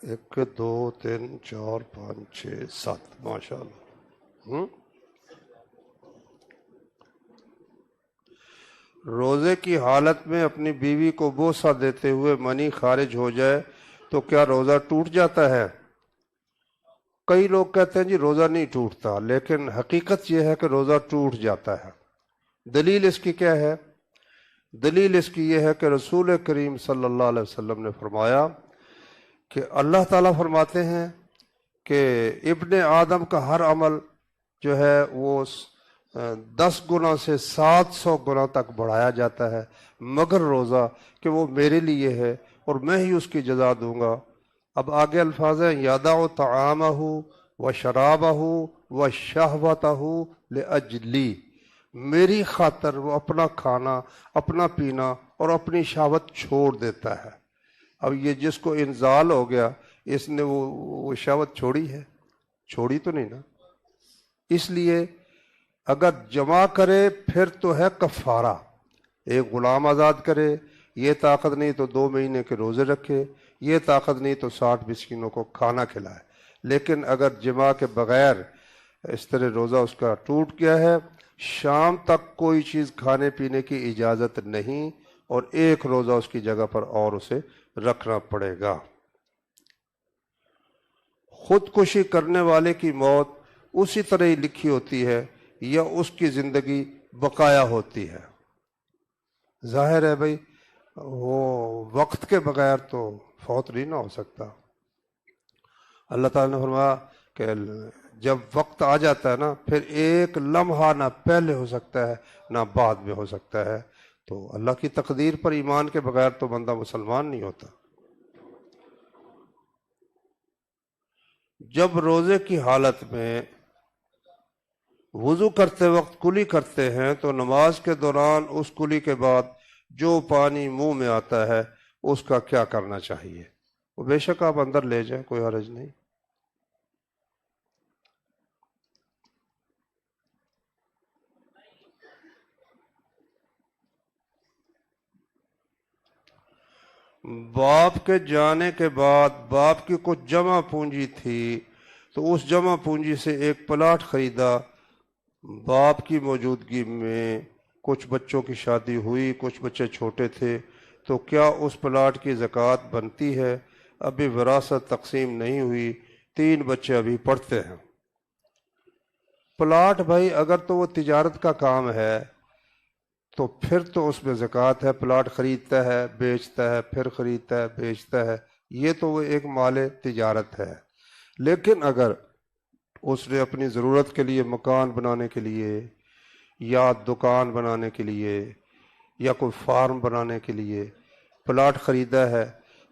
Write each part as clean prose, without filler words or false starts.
ایک دو تین چار پانچ چھ سات، ماشاء اللہ۔ روزے کی حالت میں اپنی بیوی کو بوسہ دیتے ہوئے منی خارج ہو جائے تو کیا روزہ ٹوٹ جاتا ہے؟ کئی لوگ کہتے ہیں جی روزہ نہیں ٹوٹتا، لیکن حقیقت یہ ہے کہ روزہ ٹوٹ جاتا ہے۔ دلیل اس کی کیا ہے؟ دلیل اس کی یہ ہے کہ رسول کریم صلی اللہ علیہ وسلم نے فرمایا کہ اللہ تعالیٰ فرماتے ہیں کہ ابن آدم کا ہر عمل جو ہے وہ 10 گنا سے 700 گنا تک بڑھایا جاتا ہے، مگر روزہ کہ وہ میرے لیے ہے اور میں ہی اس کی جزا دوں گا۔ اب آگے الفاظ ہیں یَدَعُ طَعَامَهُ وَشَرَابَهُ وَشَهْوَتَهُ لِأَجْلِي، میری خاطر وہ اپنا کھانا، اپنا پینا اور اپنی شہوت چھوڑ دیتا ہے۔ اب یہ جس کو انزال ہو گیا، اس نے وہ شہوت چھوڑی ہے؟ چھوڑی تو نہیں نا۔ اس لیے اگر جمع کرے پھر تو ہے کفارہ، ایک غلام آزاد کرے، یہ طاقت نہیں تو 2 مہینے کے روزے رکھے، یہ طاقت نہیں تو 60 مسکینوں کو کھانا کھلائے۔ لیکن اگر جمع کے بغیر اس طرح روزہ اس کا ٹوٹ گیا ہے، شام تک کوئی چیز کھانے پینے کی اجازت نہیں، اور ایک روزہ اس کی جگہ پر اور اسے رکھنا پڑے گا۔ خودکشی کرنے والے کی موت اسی طرح ہی لکھی ہوتی ہے یا اس کی زندگی بقایا ہوتی ہے؟ ظاہر ہے بھائی وہ وقت کے بغیر تو فوت نہیں نہ ہو سکتا۔ اللہ تعالیٰ نے فرمایا کہ جب وقت آ جاتا ہے نا، پھر ایک لمحہ نہ پہلے ہو سکتا ہے نہ بعد میں ہو سکتا ہے۔ تو اللہ کی تقدیر پر ایمان کے بغیر تو بندہ مسلمان نہیں ہوتا۔ جب روزے کی حالت میں وضو کرتے وقت کلی کرتے ہیں تو نماز کے دوران اس کلی کے بعد جو پانی منہ میں آتا ہے اس کا کیا کرنا چاہیے؟ وہ بے شک آپ اندر لے جائیں، کوئی حرج نہیں۔ باپ کے جانے کے بعد باپ کی کچھ جمع پونجی تھی تو اس جمع پونجی سے ایک پلاٹ خریدا، باپ کی موجودگی میں کچھ بچوں کی شادی ہوئی، کچھ بچے چھوٹے تھے، تو کیا اس پلاٹ کی زکوٰۃ بنتی ہے؟ ابھی وراثت تقسیم نہیں ہوئی، 3 بچے ابھی پڑھتے ہیں۔ پلاٹ بھائی اگر تو وہ تجارت کا کام ہے تو پھر تو اس میں زکوٰۃ ہے۔ پلاٹ خریدتا ہے، بیچتا ہے، پھر خریدتا ہے، بیچتا ہے، یہ تو وہ ایک مال تجارت ہے۔ لیکن اگر اس نے اپنی ضرورت کے لیے مکان بنانے کے لیے یا دکان بنانے کے لیے یا کوئی فارم بنانے کے لیے پلاٹ خریدا ہے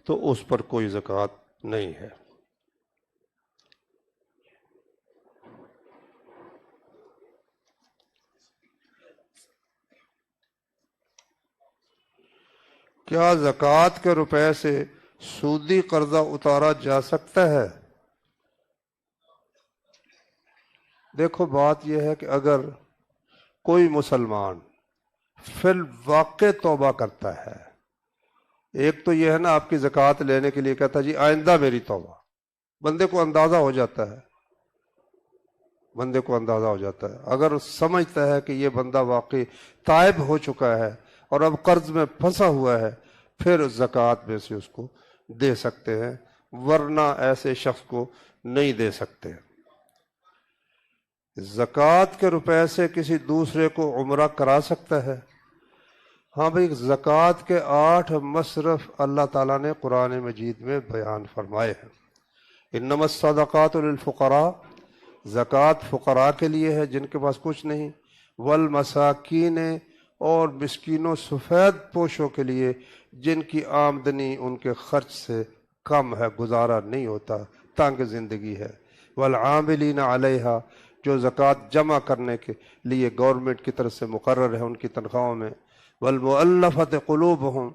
تو اس پر کوئی زکوٰۃ نہیں ہے۔ کیا زکوٰۃ کے روپے سے سودی قرضہ اتارا جا سکتا ہے؟ دیکھو بات یہ ہے کہ اگر کوئی مسلمان فی الواقع توبہ کرتا ہے، ایک تو یہ ہے نا آپ کی زکوٰۃ لینے کے لیے کہتا ہے جی آئندہ میری توبہ، بندے کو اندازہ ہو جاتا ہے، بندے کو اندازہ ہو جاتا ہے۔ اگر سمجھتا ہے کہ یہ بندہ واقعی تائب ہو چکا ہے اور اب قرض میں پھنسا ہوا ہے، پھر زکوٰۃ میں سے اس کو دے سکتے ہیں، ورنہ ایسے شخص کو نہیں دے سکتے۔ زکوٰۃ کے روپے سے کسی دوسرے کو عمرہ کرا سکتا ہے؟ ہاں بھائی، زکوٰۃ کے 8 مصرف اللہ تعالیٰ نے قرآن مجید میں بیان فرمائے ہیں۔ انما الصدقات للفقراء، زکوٰۃ فقراء کے لیے ہے جن کے پاس کچھ نہیں، والمساکین، اور مسکینوں سفید پوشوں کے لیے جن کی آمدنی ان کے خرچ سے کم ہے، گزارا نہیں ہوتا، تنگ زندگی ہے، والعاملین علیہا، جو زکوٰۃ جمع کرنے کے لیے گورنمنٹ کی طرف سے مقرر ہے ان کی تنخواہوں میں، والمؤلفۃ قلوبہم،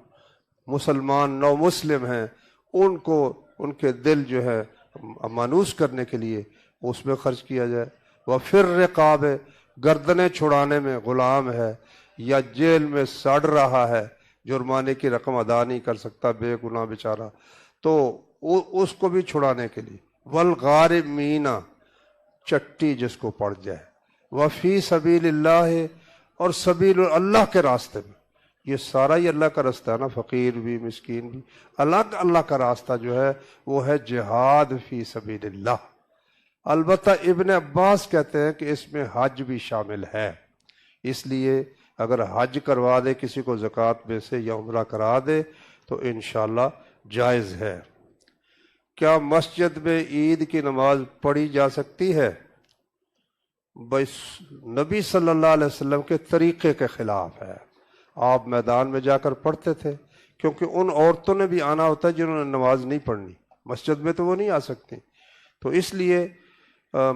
مسلمان نو مسلم ہیں ان کو ان کے دل جو ہے مانوس کرنے کے لیے اس میں خرچ کیا جائے، وفی الرقاب، گردنیں چھڑانے میں غلام ہے یا جیل میں سڑ رہا ہے، جرمانے کی رقم ادا نہیں کر سکتا، بے گناہ بیچارہ، تو اس کو بھی چھڑانے کے لیے، والغارمین، چٹی جس کو پڑ جائے، وفی سبیل اللہ، اور سبیل اللہ کے راستے میں، یہ سارا ہی اللہ کا راستہ ہے نا، فقیر بھی مسکین بھی، الگ اللہ کا راستہ جو ہے وہ ہے جہاد فی سبیل اللہ۔ البتہ ابن عباس کہتے ہیں کہ اس میں حج بھی شامل ہے، اس لیے اگر حج کروا دے کسی کو زکوٰۃ میں سے یا عمرہ کرا دے تو انشاءاللہ جائز ہے۔ کیا مسجد میں عید کی نماز پڑھی جا سکتی ہے؟ بھائی نبی صلی اللہ علیہ وسلم کے طریقے کے خلاف ہے۔ آپ میدان میں جا کر پڑھتے تھے، کیونکہ ان عورتوں نے بھی آنا ہوتا ہے جنہوں نے نماز نہیں پڑھنی، مسجد میں تو وہ نہیں آ سکتی، تو اس لیے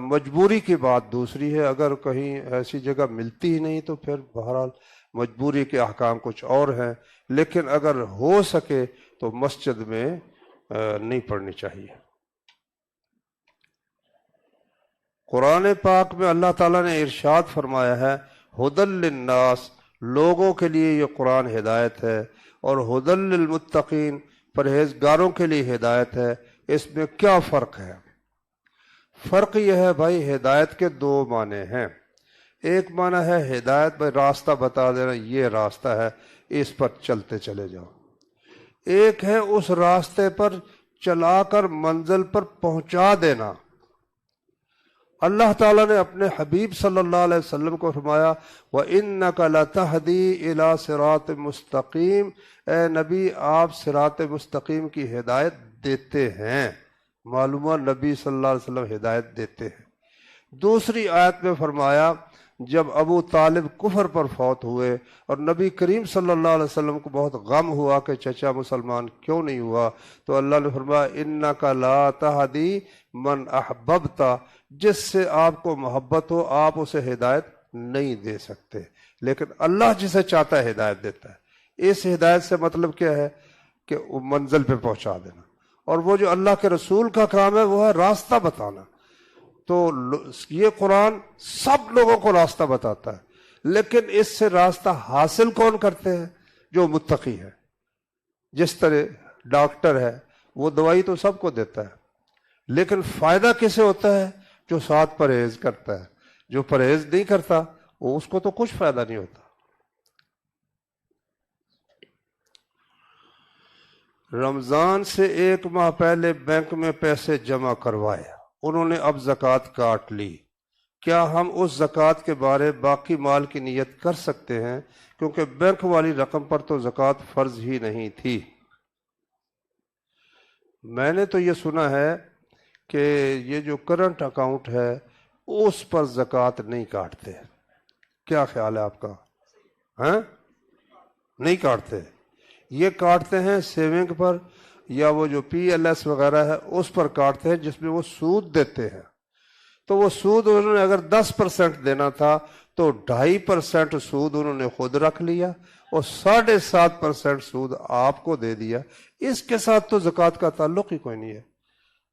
مجبوری کی بات دوسری ہے۔ اگر کہیں ایسی جگہ ملتی ہی نہیں تو پھر بہرحال مجبوری کے احکام کچھ اور ہیں، لیکن اگر ہو سکے تو مسجد میں نہیں پڑھنی چاہیے۔ قرآن پاک میں اللہ تعالیٰ نے ارشاد فرمایا ہے، ہدی للناس، لوگوں کے لیے یہ قرآن ہدایت ہے، اور ہدی للمتقین، پرہیزگاروں کے لیے ہدایت ہے۔ اس میں کیا فرق ہے؟ فرق یہ ہے بھائی، ہدایت کے دو معنی ہیں۔ ایک معنی ہے ہدایت، بھائی راستہ بتا دینا، یہ راستہ ہے اس پر چلتے چلے جاؤ۔ ایک ہے اس راستے پر چلا کر منزل پر پہنچا دینا۔ اللہ تعالیٰ نے اپنے حبیب صلی اللہ علیہ وسلم کو فرمایا، وَإِنَّكَ لَتَهْدِي إِلَىٰ صِرَاطٍ مُسْتَقِيمٍ، اے نبی آپ صراط مستقیم کی ہدایت دیتے ہیں۔ معلومہ نبی صلی اللہ علیہ وسلم ہدایت دیتے ہیں۔ دوسری آیت میں فرمایا، جب ابو طالب کفر پر فوت ہوئے اور نبی کریم صلی اللہ علیہ وسلم کو بہت غم ہوا کہ چچا مسلمان کیوں نہیں ہوا، تو اللہ نے فرمایا، اِنَّكَ لَا تَهْدِي مَنْ أَحْبَبْتَ، جس سے آپ کو محبت ہو آپ اسے ہدایت نہیں دے سکتے، لیکن اللہ جسے چاہتا ہے ہدایت دیتا ہے۔ اس ہدایت سے مطلب کیا ہے کہ منزل پہ پہنچا دینا، اور وہ جو اللہ کے رسول کا کام ہے وہ ہے راستہ بتانا۔ تو یہ قرآن سب لوگوں کو راستہ بتاتا ہے، لیکن اس سے راستہ حاصل کون کرتے ہیں؟ جو متقی ہے۔ جس طرح ڈاکٹر ہے وہ دوائی تو سب کو دیتا ہے، لیکن فائدہ کسے ہوتا ہے؟ جو ساتھ پرہیز کرتا ہے۔ جو پرہیز نہیں کرتا وہ اس کو تو کچھ فائدہ نہیں ہوتا۔ رمضان سے 1 ماہ پہلے بینک میں پیسے جمع کروائے، انہوں نے اب زکوٰۃ کاٹ لی، کیا ہم اس زکوٰۃ کے بارے باقی مال کی نیت کر سکتے ہیں؟ کیونکہ بینک والی رقم پر تو زکوٰۃ فرض ہی نہیں تھی۔ میں نے تو یہ سنا ہے کہ یہ جو کرنٹ اکاؤنٹ ہے اس پر زکوٰۃ نہیں کاٹتے، کیا خیال ہے آپ کا؟ ہاں، نہیں کاٹتے، یہ کاٹتے ہیں سیونگ پر، یا وہ جو پی ایل ایس وغیرہ ہے اس پر کاٹتے ہیں، جس میں وہ سود دیتے ہیں۔ تو وہ سود انہوں نے اگر 10% دینا تھا تو 2.5% سود انہوں نے خود رکھ لیا اور 7.5% سود آپ کو دے دیا۔ اس کے ساتھ تو زکوٰۃ کا تعلق ہی کوئی نہیں ہے۔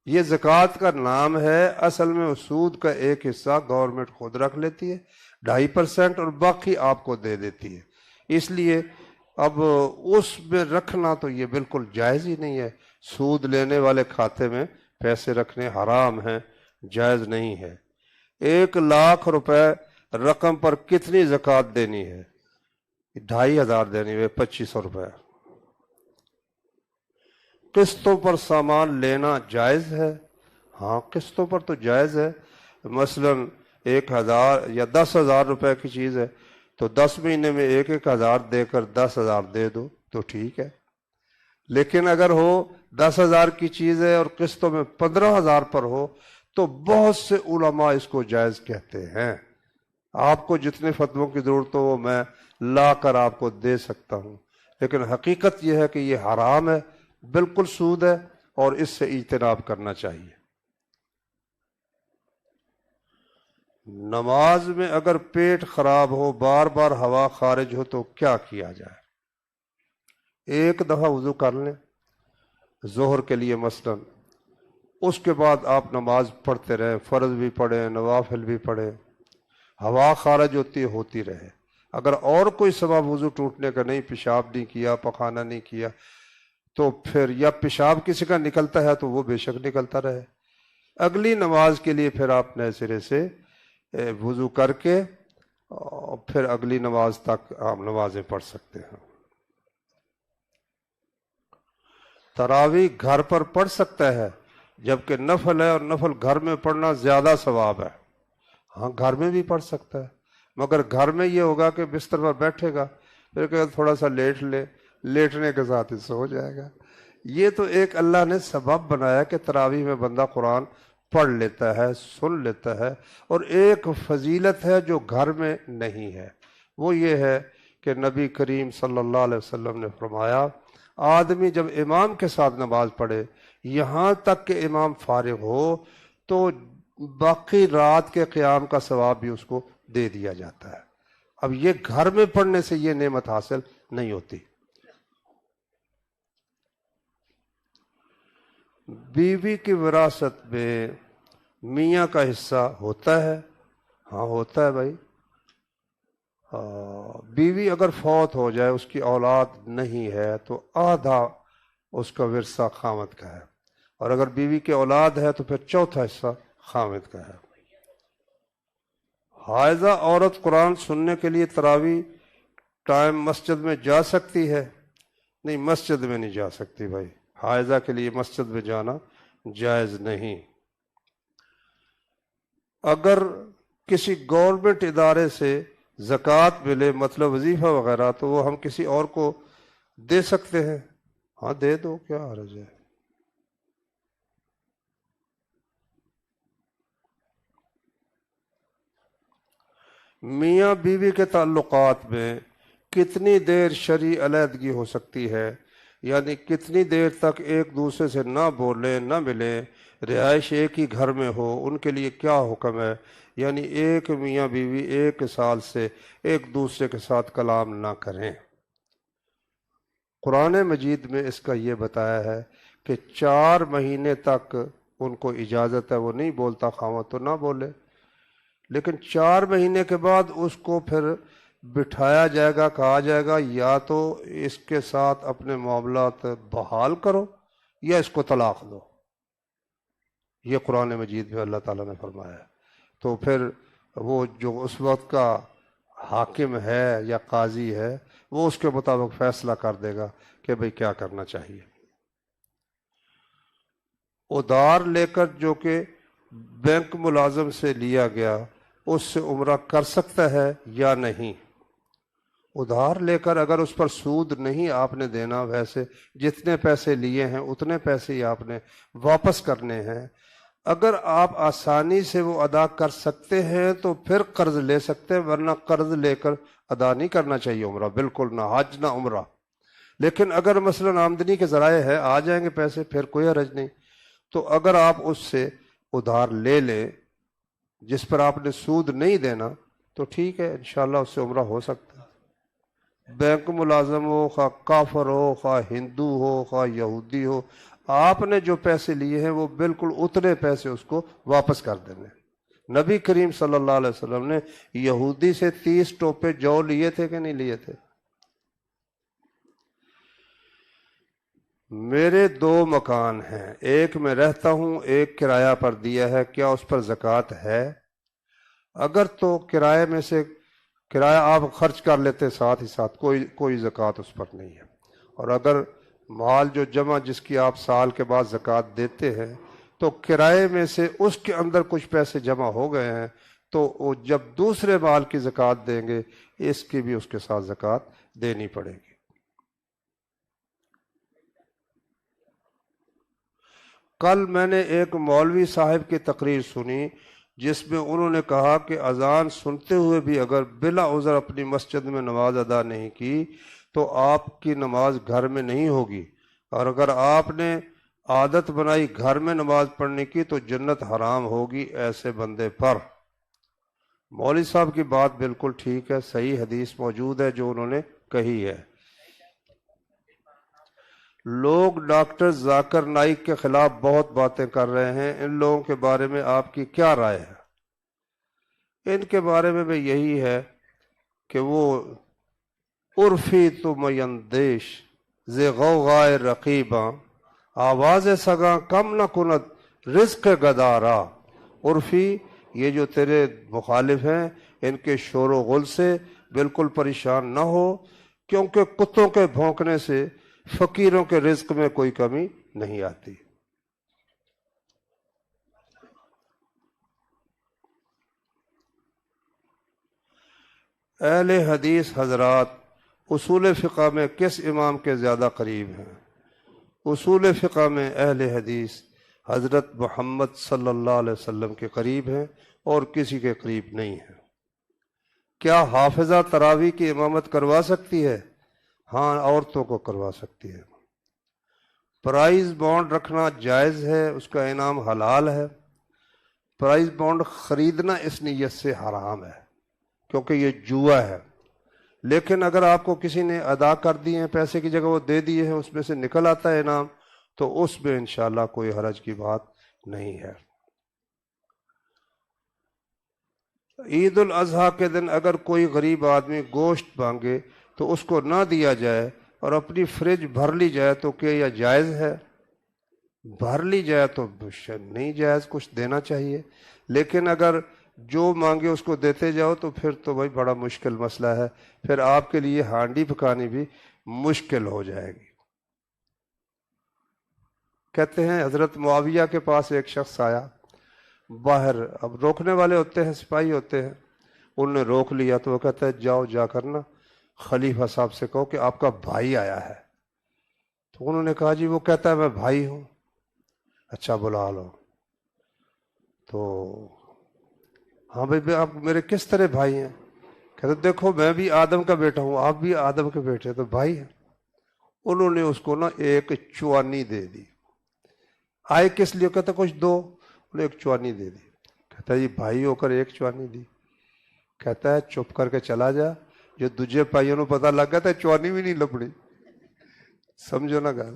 یہ زکوٰۃ کا نام ہے، اصل میں سود کا ایک حصہ گورنمنٹ خود رکھ لیتی ہے 2.5%، اور باقی آپ کو دے دیتی ہے۔ اس لیے اب اس میں رکھنا تو یہ بالکل جائز ہی نہیں ہے۔ سود لینے والے کھاتے میں پیسے رکھنے حرام ہیں، جائز نہیں ہے۔ 1 لاکھ روپے رقم پر کتنی زکوٰۃ دینی ہے؟ 2,500 دینی ہے، 2,500 روپے۔ قسطوں پر سامان لینا جائز ہے؟ ہاں، قسطوں پر تو جائز ہے۔ مثلا 1,000 یا 10,000 روپے کی چیز ہے تو 10 مہینے میں 1,000 دے کر 10,000 دے دو تو ٹھیک ہے۔ لیکن اگر ہو 10,000 کی چیز ہے اور قسطوں میں 15,000 پر ہو تو بہت سے علماء اس کو جائز کہتے ہیں۔ آپ کو جتنے فتووں کی ضرورت ہو وہ میں لا کر آپ کو دے سکتا ہوں، لیکن حقیقت یہ ہے کہ یہ حرام ہے، بالکل سود ہے، اور اس سے اجتناب کرنا چاہیے۔ نماز میں اگر پیٹ خراب ہو، بار بار ہوا خارج ہو تو کیا کیا جائے؟ 1 دفعہ وضو کر لیں ظہر کے لیے مثلا، اس کے بعد آپ نماز پڑھتے رہیں، فرض بھی پڑھیں نوافل بھی پڑھیں، ہوا خارج ہوتی رہے۔ اگر اور کوئی سبب وضو ٹوٹنے کا نہیں، پیشاب نہیں کیا، پخانہ نہیں کیا، تو پھر یا پیشاب کسی کا نکلتا ہے تو وہ بے شک نکلتا رہے، اگلی نماز کے لیے پھر آپ نئے سرے سے وضو کر کے اور پھر اگلی نماز تک آپ نمازیں پڑھ سکتے ہیں۔ تراویح گھر پر پڑھ سکتا ہے، جبکہ نفل ہے اور نفل گھر میں پڑھنا زیادہ ثواب ہے۔ ہاں گھر میں بھی پڑھ سکتا ہے، مگر گھر میں یہ ہوگا کہ بستر پر بیٹھے گا، پھر کہ تھوڑا سا لیٹ لے، لیٹنے کے ساتھ ہی سو جائے گا۔ یہ تو ایک اللہ نے سبب بنایا کہ تراویح میں بندہ قرآن پڑھ لیتا ہے، سن لیتا ہے، اور ایک فضیلت ہے جو گھر میں نہیں ہے، وہ یہ ہے کہ نبی کریم صلی اللہ علیہ وسلم نے فرمایا آدمی جب امام کے ساتھ نماز پڑھے یہاں تک کہ امام فارغ ہو تو باقی رات کے قیام کا ثواب بھی اس کو دے دیا جاتا ہے۔ اب یہ گھر میں پڑھنے سے یہ نعمت حاصل نہیں ہوتی۔ بیوی کی وراثت میں میاں کا حصہ ہوتا ہے؟ ہاں ہوتا ہے بھائی۔ بیوی اگر فوت ہو جائے، اس کی اولاد نہیں ہے، تو آدھا اس کا ورثہ خاوند کا ہے، اور اگر بیوی کی اولاد ہے تو پھر چوتھا حصہ خاوند کا ہے۔ حائضہ عورت قرآن سننے کے لیے تراویح ٹائم مسجد میں جا سکتی ہے؟ نہیں، مسجد میں نہیں جا سکتی بھائی، حائضہ کے لیے مسجد میں جانا جائز نہیں۔ اگر کسی گورنمنٹ ادارے سے زکوٰۃ ملے، مطلب وظیفہ وغیرہ، تو وہ ہم کسی اور کو دے سکتے ہیں؟ ہاں دے دو، کیا حرج ہے۔ میاں بیوی کے تعلقات میں کتنی دیر شرعی علیحدگی ہو سکتی ہے؟ یعنی کتنی دیر تک ایک دوسرے سے نہ بولیں، نہ ملیں، رہائش ایک ہی گھر میں ہو، ان کے لیے کیا حکم ہے؟ یعنی ایک میاں بیوی ایک سال سے ایک دوسرے کے ساتھ کلام نہ کریں۔ قرآن مجید میں اس کا یہ بتایا ہے کہ 4 مہینے تک ان کو اجازت ہے، وہ نہیں بولتا خاوند تو نہ بولے، لیکن 4 مہینے کے بعد اس کو پھر بٹھایا جائے گا، کہا جائے گا یا تو اس کے ساتھ اپنے معاملات بحال کرو یا اس کو طلاق دو۔ یہ قرآن مجید میں اللہ تعالیٰ نے فرمایا ہے۔ تو پھر وہ جو اس وقت کا حاکم ہے یا قاضی ہے وہ اس کے مطابق فیصلہ کر دے گا کہ بھئی کیا کرنا چاہیے۔ ادھار لے کر جو کہ بینک ملازم سے لیا گیا، اس سے عمرہ کر سکتا ہے یا نہیں؟ ادھار لے کر اگر اس پر سود نہیں آپ نے دینا، ویسے جتنے پیسے لیے ہیں اتنے پیسے ہی آپ نے واپس کرنے ہیں، اگر آپ آسانی سے وہ ادا کر سکتے ہیں تو پھر قرض لے سکتے ہیں، ورنہ قرض لے کر ادا نہیں کرنا چاہیے عمرہ، بالکل نہ حج نہ عمرہ۔ لیکن اگر مثلا آمدنی کے ذرائع ہے، آ جائیں گے پیسے، پھر کوئی حرج نہیں۔ تو اگر آپ اس سے ادھار لے لیں جس پر آپ نے سود نہیں دینا تو ٹھیک ہے، انشاءاللہ اس سے عمرہ ہو سکتا ہے۔ بینک ملازم ہو، خواہ کافر ہو، خواہ ہندو ہو، خواہ یہودی ہو، آپ نے جو پیسے لیے ہیں وہ بالکل اتنے پیسے اس کو واپس کر دینے۔ نبی کریم صلی اللہ علیہ وسلم نے یہودی سے 30 ٹوپے جو لیے تھے کہ نہیں لیے تھے؟ میرے 2 مکان ہیں، ایک میں رہتا ہوں، ایک کرایہ پر دیا ہے، کیا اس پر زکوٰۃ ہے؟ اگر تو کرائے میں سے کرایہ آپ خرچ کر لیتے ساتھ ہی ساتھ، کوئی زکوٰۃ اس پر نہیں ہے۔ اور اگر مال جو جمع جس کی آپ سال کے بعد زکوٰۃ دیتے ہیں تو کرائے میں سے اس کے اندر کچھ پیسے جمع ہو گئے ہیں تو وہ جب دوسرے مال کی زکوٰۃ دیں گے اس کی بھی اس کے ساتھ زکوٰۃ دینی پڑے گی۔ کل میں نے ایک مولوی صاحب کی تقریر سنی جس میں انہوں نے کہا کہ اذان سنتے ہوئے بھی اگر بلا عذر اپنی مسجد میں نماز ادا نہیں کی تو آپ کی نماز گھر میں نہیں ہوگی، اور اگر آپ نے عادت بنائی گھر میں نماز پڑھنے کی تو جنت حرام ہوگی ایسے بندے پر۔ مولوی صاحب کی بات بالکل ٹھیک ہے، صحیح حدیث موجود ہے جو انہوں نے کہی ہے۔ لوگ ڈاکٹر ذاکر نائک کے خلاف بہت باتیں کر رہے ہیں، ان لوگوں کے بارے میں آپ کی کیا رائے ہے؟ ان کے بارے میں بھی یہی ہے کہ وہ عرفی تو میندیش، ز غوغائے رقیباں، آواز سگاں کم نہ کند رزق گدارا۔ عرفی، یہ جو تیرے مخالف ہیں ان کے شور و غل سے بالکل پریشان نہ ہو، کیونکہ کتوں کے بھونکنے سے فقیروں کے رزق میں کوئی کمی نہیں آتی۔ اہل حدیث حضرات اصول فقہ میں کس امام کے زیادہ قریب ہیں؟ اصول فقہ میں اہل حدیث حضرت محمد صلی اللہ علیہ وسلم کے قریب ہیں اور کسی کے قریب نہیں ہیں۔ کیا حافظہ تراویح کی امامت کروا سکتی ہے؟ ہاں، عورتوں کو کروا سکتی ہے۔ پرائز بانڈ رکھنا جائز ہے، اس کا انعام حلال ہے۔ پرائز بانڈ خریدنا اس نیت سے حرام ہے کیونکہ یہ جوا ہے، لیکن اگر آپ کو کسی نے ادا کر دی ہیں پیسے کی جگہ، وہ دے دیے ہیں، اس میں سے نکل آتا ہے انعام، تو اس میں انشاءاللہ کوئی حرج کی بات نہیں ہے۔ عید الاضحیٰ کے دن اگر کوئی غریب آدمی گوشت مانگے تو اس کو نہ دیا جائے اور اپنی فریج بھر لی جائے تو کیا یہ جائز ہے؟ بھر لی جائے تو نہیں جائز، کچھ دینا چاہیے، لیکن اگر جو مانگے اس کو دیتے جاؤ تو پھر تو بھائی بڑا مشکل مسئلہ ہے، پھر آپ کے لیے ہانڈی پکانی بھی مشکل ہو جائے گی۔ کہتے ہیں حضرت معاویہ کے پاس ایک شخص آیا باہر، اب روکنے والے ہوتے ہیں، سپاہی ہوتے ہیں، انہوں نے روک لیا تو وہ کہتا ہے جاؤ جا کر نا خلیفہ صاحب سے کہو کہ آپ کا بھائی آیا ہے۔ تو انہوں نے کہا جی وہ کہتا ہے میں بھائی ہوں۔ اچھا بلا لو۔ تو ہاں بھائی آپ میرے کس طرح بھائی ہیں؟ کہتے دیکھو میں بھی آدم کا بیٹا ہوں، آپ بھی آدم کے بیٹے، تو بھائی ہیں۔ انہوں نے اس کو نا ایک چوانی دے دی۔ آئے کس لیے؟ کہتا کچھ دو، انہیں ایک چوانی دے دی۔ کہتا جی بھائی ہو کر ایک چوانی دی؟ کہتا ہے چپ کر کے چلا جا، جو دجے بھائیوں کو پتہ لگ گیا تھا چوانی بھی نہیں لبڑی۔ سمجھو نا گل۔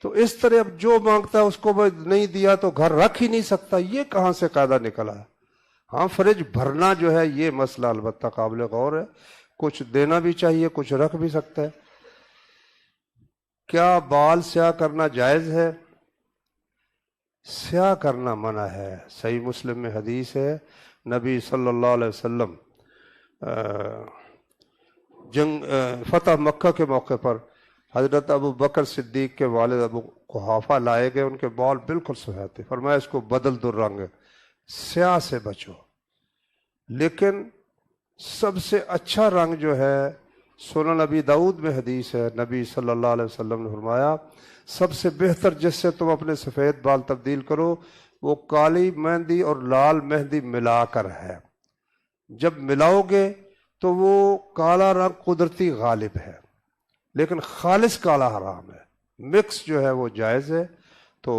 تو اس طرح اب جو مانگتا ہے اس کو نہیں دیا تو گھر رکھ ہی نہیں سکتا، یہ کہاں سے قاعدہ نکلا ہے؟ ہاں فریج بھرنا جو ہے یہ مسئلہ البتہ قابل غور ہے، کچھ دینا بھی چاہیے، کچھ رکھ بھی سکتا ہے۔ کیا بال سیاہ کرنا جائز ہے؟ سیاہ کرنا منع ہے۔ صحیح مسلم میں حدیث ہے، نبی صلی اللہ علیہ وسلم فتح مکہ کے موقع پر حضرت ابو بکر صدیق کے والد ابو قحافہ لائے گئے، ان کے بال بالکل سفید تھے، فرمایا اس کو بدل دو رنگ، سیاہ سے بچو۔ لیکن سب سے اچھا رنگ جو ہے، سنن نبی داؤد میں حدیث ہے، نبی صلی اللہ علیہ وسلم نے فرمایا سب سے بہتر جس سے تم اپنے سفید بال تبدیل کرو وہ کالی مہندی اور لال مہندی ملا کر ہے۔ جب ملاؤ گے تو وہ کالا رنگ قدرتی غالب ہے، لیکن خالص کالا حرام ہے، مکس جو ہے وہ جائز ہے، تو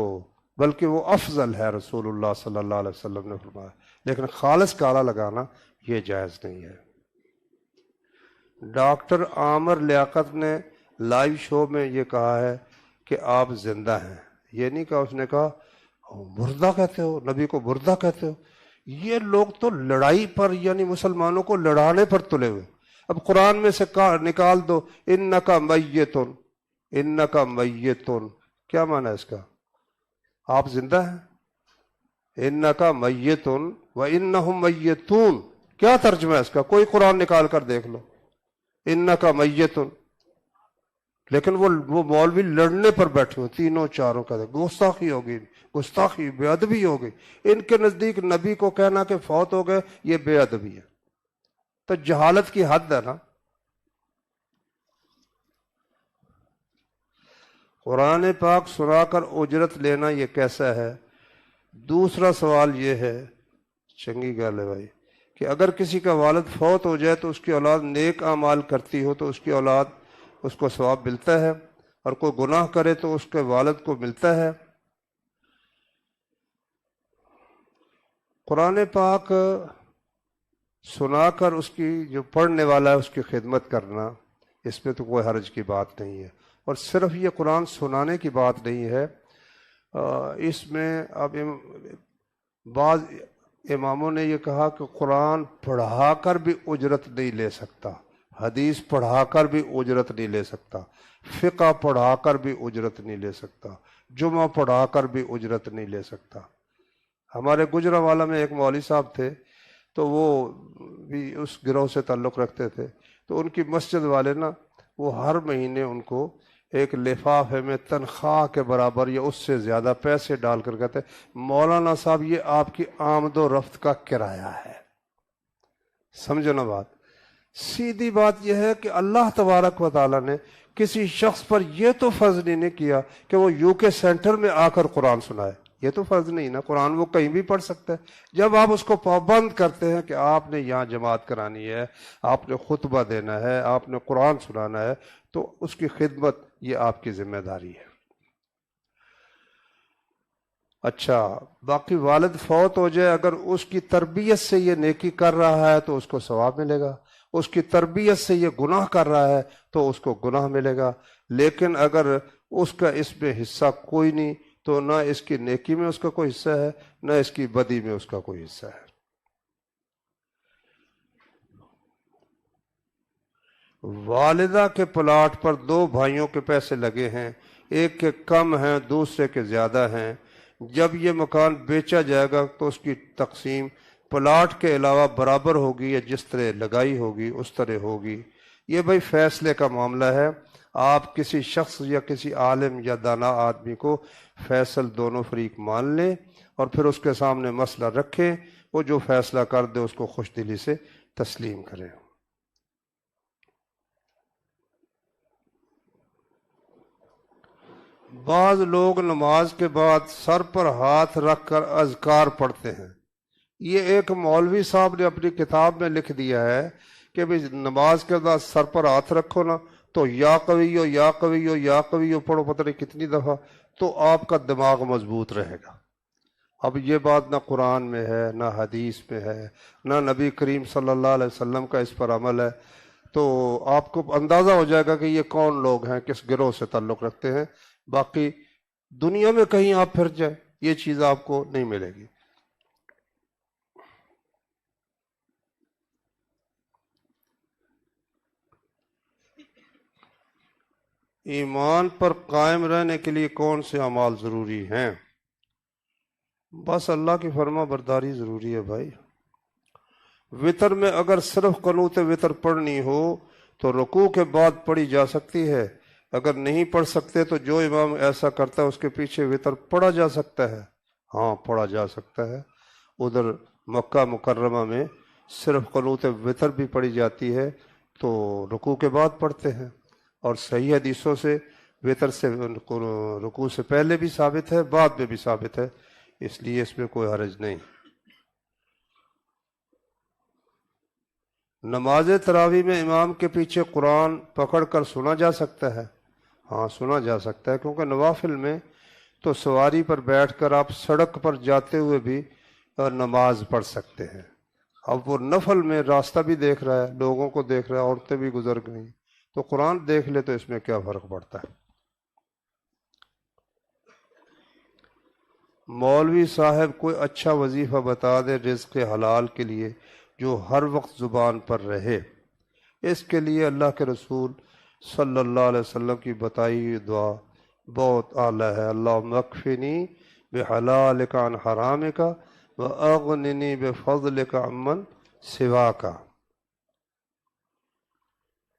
بلکہ وہ افضل ہے، رسول اللہ صلی اللہ علیہ وسلم نے فرمایا، لیکن خالص کالا لگانا یہ جائز نہیں ہے۔ ڈاکٹر عامر لیاقت نے لائیو شو میں یہ کہا ہے کہ آپ زندہ ہیں، یہ نہیں کہا، اس نے کہا مردہ کہتے ہو، نبی کو مردہ کہتے ہو۔ یہ لوگ تو لڑائی پر، یعنی مسلمانوں کو لڑانے پر تلے ہوئے۔ اب قرآن میں سے نکال دو انکا میتن، انکا میتن، کیا معنی ہے اس کا؟ آپ زندہ ہیں، انکا میتن وانہم میتون، کیا ترجمہ ہے اس کا؟ کوئی قرآن نکال کر دیکھ لو، انکا میتن۔ لیکن وہ مولوی لڑنے پر بیٹھے ہوئے، تینوں چاروں کا، گستاخی ہوگی، گستاخی، بے ادبی ہو گئی۔ ان کے نزدیک نبی کو کہنا کہ فوت ہو گئے یہ بے ادبی ہے، تو جہالت کی حد ہے نا۔ قرآن پاک سنا کر اجرت لینا یہ کیسا ہے؟ دوسرا سوال یہ ہے، چنگی گل ہے بھائی، کہ اگر کسی کا والد فوت ہو جائے تو اس کی اولاد نیک اعمال کرتی ہو تو اس کی اولاد اس کو ثواب ملتا ہے، اور کوئی گناہ کرے تو اس کے والد کو ملتا ہے۔ قرآن پاک سنا کر اس کی جو پڑھنے والا ہے اس کی خدمت کرنا، اس میں تو کوئی حرج کی بات نہیں ہے۔ اور صرف یہ قرآن سنانے کی بات نہیں ہے، اس میں اب بعض اماموں نے یہ کہا کہ قرآن پڑھا کر بھی اجرت نہیں لے سکتا، حدیث پڑھا کر بھی اجرت نہیں لے سکتا، فقہ پڑھا کر بھی اجرت نہیں لے سکتا، جمعہ پڑھا کر بھی اجرت نہیں لے سکتا۔ ہمارے گجرانوالہ میں ایک مولوی صاحب تھے، تو وہ بھی اس گروہ سے تعلق رکھتے تھے، تو ان کی مسجد والے نا وہ ہر مہینے ان کو ایک لفافے میں تنخواہ کے برابر یا اس سے زیادہ پیسے ڈال کر کہتے مولانا صاحب یہ آپ کی آمد و رفت کا کرایہ ہے۔ سمجھو نا بات، سیدھی بات یہ ہے کہ اللہ تبارک و تعالیٰ نے کسی شخص پر یہ تو فرض نہیں کیا کہ وہ یو کے سینٹر میں آ کر قرآن سنائے، یہ تو فرض نہیں نا، قرآن وہ کہیں بھی پڑھ سکتا ہے۔ جب آپ اس کو پابند کرتے ہیں کہ آپ نے یہاں جماعت کرانی ہے، آپ نے خطبہ دینا ہے، آپ نے قرآن سنانا ہے، تو اس کی خدمت یہ آپ کی ذمہ داری ہے۔ اچھا، باقی والد فوت ہو جائے، اگر اس کی تربیت سے یہ نیکی کر رہا ہے تو اس کو ثواب ملے گا، اس کی تربیت سے یہ گناہ کر رہا ہے تو اس کو گناہ ملے گا، لیکن اگر اس کا اس میں حصہ کوئی نہیں تو نہ اس کی نیکی میں اس کا کوئی حصہ ہے، نہ اس کی بدی میں اس کا کوئی حصہ ہے۔ والدہ کے پلاٹ پر دو بھائیوں کے پیسے لگے ہیں، ایک کے کم ہیں دوسرے کے زیادہ ہیں، جب یہ مکان بیچا جائے گا تو اس کی تقسیم پلاٹ کے علاوہ برابر ہوگی یا جس طرح لگائی ہوگی اس طرح ہوگی؟ یہ بھائی فیصلے کا معاملہ ہے، آپ کسی شخص یا کسی عالم یا دانا آدمی کو فیصل دونوں فریق مان لیں اور پھر اس کے سامنے مسئلہ رکھیں، وہ جو فیصلہ کر دے اس کو خوش دلی سے تسلیم کریں۔ بعض لوگ نماز کے بعد سر پر ہاتھ رکھ کر اذکار پڑھتے ہیں، یہ ایک مولوی صاحب نے اپنی کتاب میں لکھ دیا ہے کہ بھی نماز کے بعد سر پر ہاتھ رکھو نا تو یا قویو یا قویو یا قویو پڑھو، پتہ نہیں کتنی دفعہ، تو آپ کا دماغ مضبوط رہے گا۔ اب یہ بات نہ قرآن میں ہے، نہ حدیث میں ہے، نہ نبی کریم صلی اللہ علیہ وسلم کا اس پر عمل ہے، تو آپ کو اندازہ ہو جائے گا کہ یہ کون لوگ ہیں، کس گروہ سے تعلق رکھتے ہیں۔ باقی دنیا میں کہیں آپ پھر جائیں یہ چیز آپ کو نہیں ملے گی۔ ایمان پر قائم رہنے کے لیے کون سے اعمال ضروری ہیں؟ بس اللہ کی فرما برداری ضروری ہے بھائی۔ وتر میں اگر صرف قنوت وتر پڑھنی ہو تو رکوع کے بعد پڑھی جا سکتی ہے، اگر نہیں پڑھ سکتے تو جو امام ایسا کرتا ہے اس کے پیچھے وتر پڑھا جا سکتا ہے، ہاں پڑھا جا سکتا ہے۔ ادھر مکہ مکرمہ میں صرف قنوت وتر بھی پڑھی جاتی ہے تو رکوع کے بعد پڑھتے ہیں، اور صحیح حدیثوں سے وتر سے رکوع سے پہلے بھی ثابت ہے، بعد میں بھی ثابت ہے، اس لیے اس میں کوئی حرج نہیں۔ نماز تراویح میں امام کے پیچھے قرآن پکڑ کر سنا جا سکتا ہے؟ ہاں سنا جا سکتا ہے، کیونکہ نوافل میں تو سواری پر بیٹھ کر آپ سڑک پر جاتے ہوئے بھی نماز پڑھ سکتے ہیں۔ اب وہ نفل میں راستہ بھی دیکھ رہا ہے، لوگوں کو دیکھ رہا ہے، عورتیں بھی گزر گئیں، تو قرآن دیکھ لے تو اس میں کیا فرق پڑتا ہے؟ مولوی صاحب کوئی اچھا وظیفہ بتا دے رزق حلال کے لیے جو ہر وقت زبان پر رہے۔ اس کے لیے اللہ کے رسول صلی اللہ علیہ وسلم کی بتائی ہوئی دعا بہت اعلیٰ ہے، اللہم اکفنی بحلالک عن حرامک واغننی بفضلک عمن سواک۔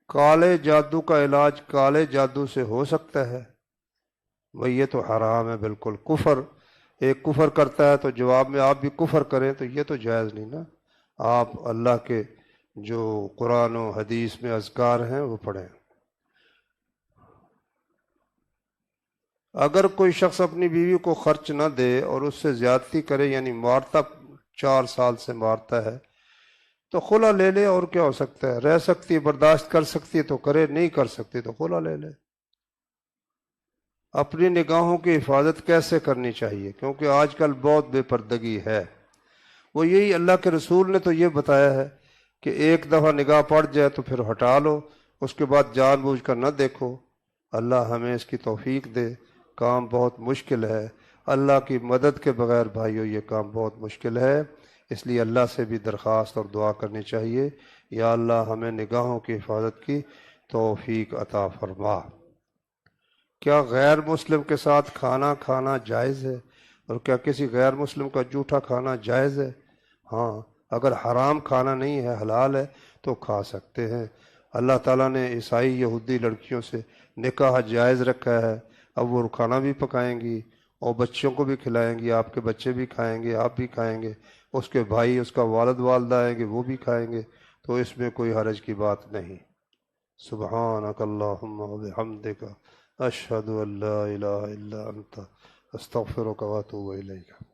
کالے جادو کا علاج کالے جادو سے ہو سکتا ہے؟ بھئی یہ تو حرام ہے، بالکل کفر۔ ایک کفر کرتا ہے تو جواب میں آپ بھی کفر کریں تو یہ تو جائز نہیں نا۔ آپ اللہ کے جو قرآن و حدیث میں اذکار ہیں وہ پڑھیں۔ اگر کوئی شخص اپنی بیوی کو خرچ نہ دے اور اس سے زیادتی کرے، یعنی مارتا 4 سال سے مارتا ہے، تو خلا لے لے، اور کیا ہو سکتا ہے؟ رہ سکتی ہے، برداشت کر سکتی ہے تو کرے، نہیں کر سکتی تو خلا لے لے۔ اپنی نگاہوں کی حفاظت کیسے کرنی چاہیے؟ کیونکہ آج کل بہت بے پردگی ہے، وہ یہی اللہ کے رسول نے تو یہ بتایا ہے کہ ایک دفعہ نگاہ پڑ جائے تو پھر ہٹا لو، اس کے بعد جان بوجھ کر نہ دیکھو۔ اللہ ہمیں اس کی توفیق دے، کام بہت مشکل ہے، اللہ کی مدد کے بغیر بھائیو یہ کام بہت مشکل ہے، اس لیے اللہ سے بھی درخواست اور دعا کرنی چاہیے یا اللہ ہمیں نگاہوں کی حفاظت کی توفیق عطا فرما۔ کیا غیر مسلم کے ساتھ کھانا کھانا جائز ہے؟ اور کیا کسی غیر مسلم کا جھوٹا کھانا جائز ہے؟ ہاں، اگر حرام کھانا نہیں ہے، حلال ہے تو کھا سکتے ہیں۔ اللہ تعالیٰ نے عیسائی یہودی لڑکیوں سے نکاح جائز رکھا ہے، اب وہ کھانا بھی پکائیں گی اور بچوں کو بھی کھلائیں گی، آپ کے بچے بھی کھائیں گے، آپ بھی کھائیں گے، اس کے بھائی، اس کا والد والدہ آئیں گے، وہ بھی کھائیں گے، تو اس میں کوئی حرج کی بات نہیں۔ سبحانک اللہم و بحمدک اشہد ان لا الہ الا انت استغفرک و اتوب الیک۔